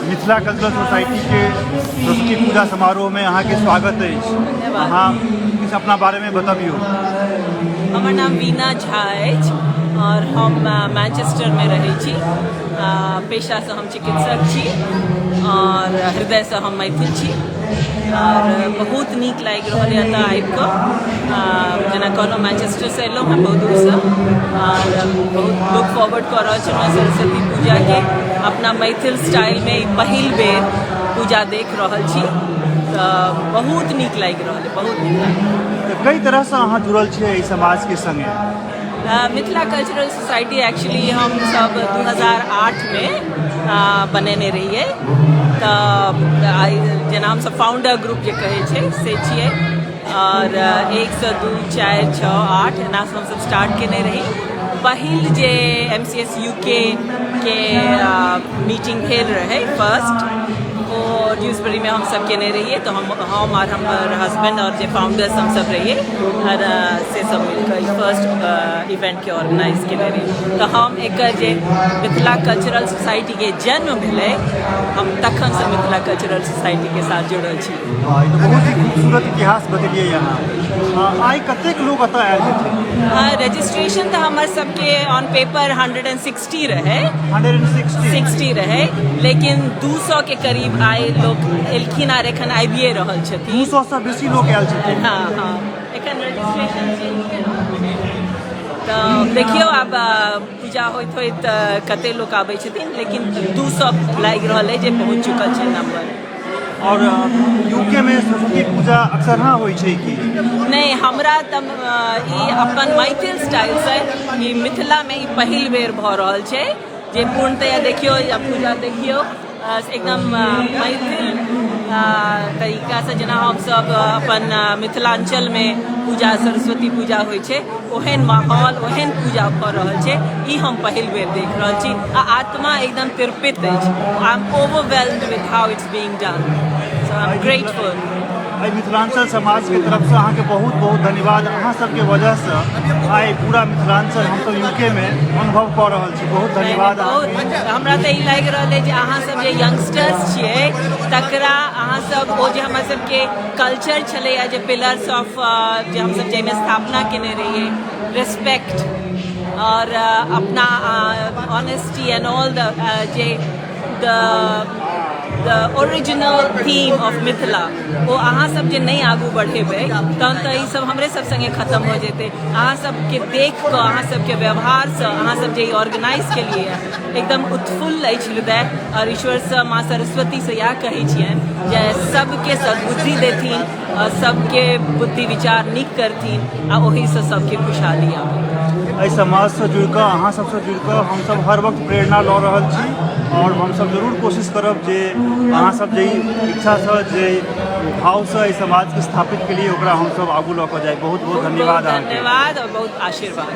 Mithila cultural society के सरस्वती पूजा समारोह में अहाँ के स्वागत है। अहाँ किछु अपना बारे में बताबियो। हमर नाम वीना झा अछि और हम मैनचेस्टर में रहै छी। पेशा से हम चिकित्सक छी और हृदय से हम मैथिल छी और बहुत नीक लागि रहल है एतऽ आबि कऽ। जेना कहलहुँ मैनचेस्टर से एलहुँ हैं बहुत दूर से और बहुत लुक फॉरवर्ड कर रहल छलहुँ सरस्वती पूजा के अपना मैथिल स्टाइल में पहिल बेर पूजा देख रहल छी। तऽ बहुत नीक लागि रहल है, बहुत नीक लागि रहल है। कई तरह से अहाँ जुड़ल छियै ई समाज के संगे। मिथिला कल्चरल सोसाइटी एक्चुअली हम सब 2008 में बनेने रहिए। तऽ जेना हम सब फाउंडर ग्रुप जे कहै छै से छियै और 1 से 2 4 6 8 एना से हम सब स्टार्ट केने रही। पहिल जे MCS UK के मीटिंग भेल रहे फर्स्ट वो ड्यूसबरी में हम सब केने रहिए। तो हम और हमार हस्बैंड और जो फाउंडर्स हम सब रहिए और से सब मिलकर फर्स्ट इवेंट के ऑर्गेनाइज केने रहिए। तो हम एक जे मिथिला कल्चरल सोसाइटी के जन्म भेले हम तखन से मिथिला कल्चरल सोसाइटी के साथ जुड़ल छी। बहुत ही खूबसूरत इतिहास बतेलिए यहाँ। आई कतेक लोग एतऽ आयल छथिन? रजिस्ट्रेशन तो हमार सबके ऑन पेपर 160 रहे 160 रहे, लेकिन 200 के करीब आए लोग एलखिन आर एखन आबिए रहल छथिन। 200 से बेसी लोग आयल छथिन। हाँ एखन रजिस्ट्रेशन तो देखियो अब पूजा होइत होइत कते लोग आबै छथिन, लेकिन 200 लागि रहल है जे पहुँच चुकल छै नंबर। और यूके में सरस्वती पूजा अक्सर हाँ होइ छै कि नहीं? हमरा तब ई अपन मैथिल स्टाइल से ई मिथिला में ई पहिल बेर भऽ रहल छै जे पूर्णतया देखियो या पूजा देखियो एकदम मैथिल तरीका से जेना हम सब अपन मिथिलांचल में पूजा सरस्वती पूजा होइ छै ओहन माहौल ओहन पूजा भऽ रहल छै। ई हम पहिल बेर देख रहल छी आ आत्मा एकदम तृप्त अछि। I am overwhelmed with how it's being done, so I am grateful. Mithilanchal समाज के तरफ से अहाँ के बहुत बहुत धन्यवाद। अहाँ सबके वजह से आई पूरा मिथिलांचल हम सब यूके में अनुभव कऽ रहल छी। बहुत धन्यवाद। हमरा तऽ ई लागि रहल है जे अहाँ सब जे यंगस्टर्स छियै तकरा अहाँ सब ओ जे हमरा सबके कल्चर छलैया जे पिलर्स ऑफ जे हम सब जाहिमे स्थापना केने रहिए रिस्पेक्ट और अपना honesty and all the original theme of Mithila वो अहाँ सब जे नहीं आगू बढ़ेबै तहन तऽ ई सब हमरे सब संगे खत्म हो जेतै। अहाँ सबके देख कऽ अहाँ सबके व्यवहार से अहाँ सब जे ऑर्गेनाइज केलिए एकदम उत्फुल्ल अछि हृदय और ईश्वर से माँ सरस्वती से इएह कहै छियनि जे सबके सद्बुद्धि देथिन और सबके बुद्धि विचार नीक करथिन आ ओही से सबके खुशहाली आबै। एहि समाज से जुड़ कऽ अहाँ सबसे जुड़ कऽ हम सब हर वक्त प्रेरणा लऽ रहल छी और हम सब जरूर कोशिश करब जे अहाँ सब जे इच्छा से जे भाव से एहि समाज के स्थापित के लिए ओकरा हम सब आगू लऽ कऽ जाए। बहुत बहुत धन्यवाद। धन्यवाद और बहुत आशीर्वाद।